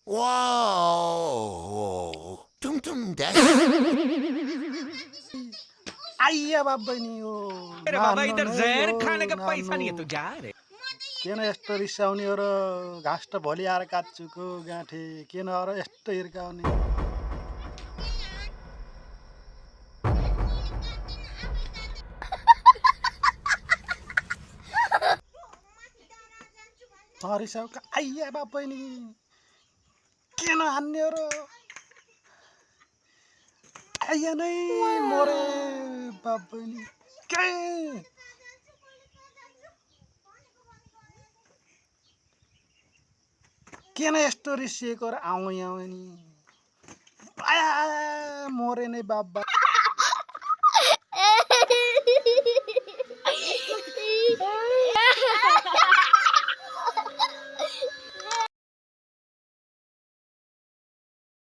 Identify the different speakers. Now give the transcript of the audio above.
Speaker 1: Wow, tung dash.
Speaker 2: आइया बाप बहिनी हो
Speaker 3: अरे बाबा
Speaker 2: नहान्नु
Speaker 3: इधर
Speaker 2: नै हो
Speaker 3: जहर खाने का पैसा
Speaker 2: नहान्नु
Speaker 3: नहीं है तो जा रे।
Speaker 2: किन यस्तो रिसाउने हो र घाँस त भोलि आएर काट्छुको गाँठे किन र यस्तो हिर्काउने नरिसाउ आइया बाप बहिनी किन हान्ने हो र आइया नै मरे बाप बहिनी के किन यस्तो रिसिएको र आउने नि आया मरे नै बाप